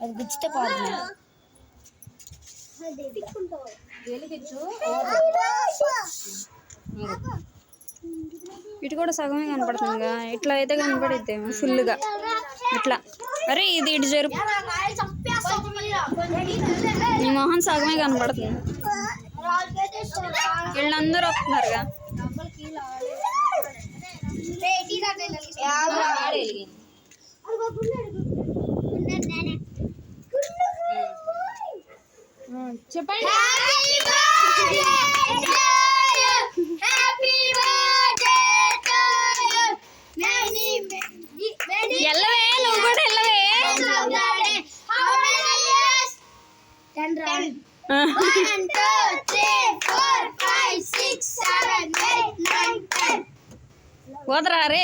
అది గుచ్చితే పోతుంది. ఇటు కూడా సగమే కనపడుతుందిగా, ఇట్లా అయితే కనపడిద్ది ఫుల్గా ఇట్లా. అరే ఇది ఇటు జరుపు, నీ మొహం సగమే కనపడుతుంది. వీళ్ళందరూ వస్తున్నారుగా. చెప్పండి. ఎల్లవే, నువ్వు కూడా ఎల్లవే. 1 2 3 4 5 6 7 8 9 10. పోతరా రే.